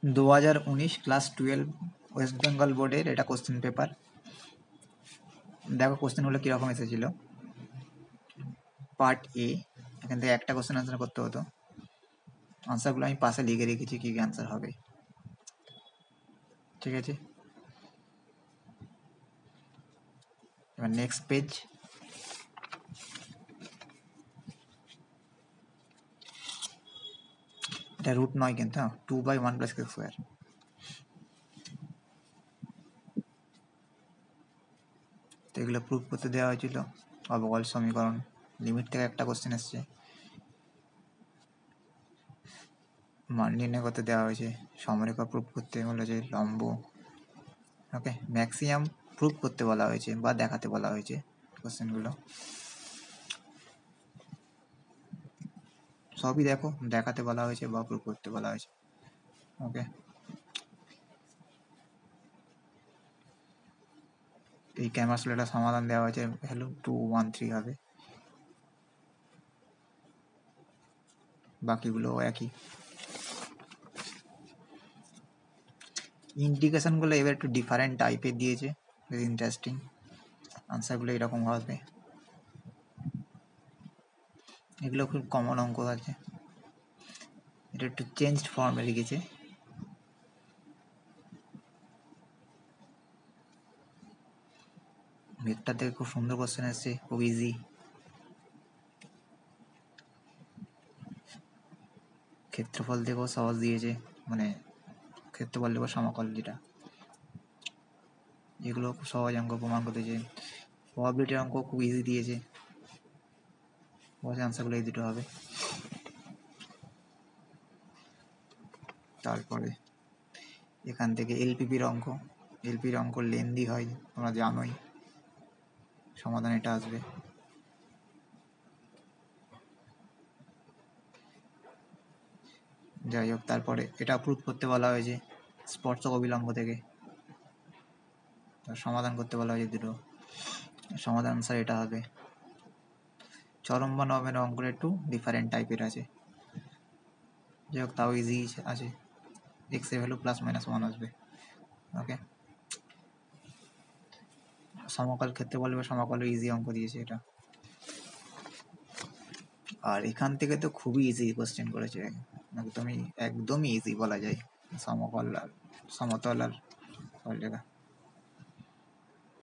2019 class 12 West Bengal বোর্ডের এটা question paper. দেখো কোশ্চেনগুলো কীরকম এসেছিল। পার্ট এ, এখান থেকে একটা কোশ্চেন আনসার করতে হতো। আনসারগুলো আমি পাশে লিখে রেখেছি কী কী আনসার হবে, ঠিক আছে। এবার নেক্সট পেজ। এটা রুট নয় কিন্তু, 2/1 + x²। তো এগুলো প্রুফ করতে দেওয়া হয়েছিল। অবকল সমীকরণ, লিমিট থেকে একটা কোশ্চেন এসছে, মান নির্ণয় করতে দেওয়া হয়েছে, সমরেখা প্রুফ করতে বলেছে, লম্ব, ওকে, ম্যাক্সিমাম প্রুফ করতে বলা হয়েছে বা দেখাতে বলা হয়েছে কোশ্চেনগুলো। সবই দেখো, দেখাতে বলা হয়েছে বা প্রুফ করতে বলা হয়েছে, ওকে। এই ক্যামাসলেটা সমাধান দেওয়া হয়েছে, ভ্যালু 213 হবে, বাকিগুলো একই। ইন্টিগ্রেশনগুলো এবার একটু ডিফারেন্ট টাইপের দিয়েছে, ভেরি ইন্টারেস্টিং। আনসারগুলো এরকম হবে, এগুলো খুব কমন অঙ্ক আছে। এটা একটু চেঞ্জড ফর্মে লিখেছে। ভেক্টর থেকে খুব সুন্দর কোশ্চেন এসছে, খুব ইজি। ক্ষেত্রফল থেকেও সহজ দিয়েছে, মানে ক্ষেত্রফল দেবো সমাকল যেটা, এগুলো খুব সহজ অঙ্ক প্রমাণ করতে চেয়ে। প্রবাবিলিটির অঙ্ক খুব ইজি দিয়েছে, বসে আনসারগুলো এই দুটো হবে। তারপরে এখান থেকে এলপিপির অঙ্ক, এলপির অঙ্ক লেন্দি হয় তোমরা জানোই, সমাধান এটা আসবে। যাই হোক, তারপরে এটা প্রুফ করতে বলা হয়েছে স্পর্শক অবিলম্ব থেকে, সমাধান করতে বলা হয়েছে দুটো, সমাধান আনসার এটা হবে। চরম বা নবের অঙ্কটা একটু ডিফারেন্ট টাইপের আছে, যাই হোক তাও ইজি আছে, এক্স এর ভ্যালু +-1 আসবে, ওকে। সমকাল ক্ষেত্রে বলবে, সমকালও ইজি অঙ্ক দিয়েছে এটা। আর এখান থেকে তো খুবই ইজি কোশ্চেন করেছে, একদমই ইজি বলা যায়। সমতল আর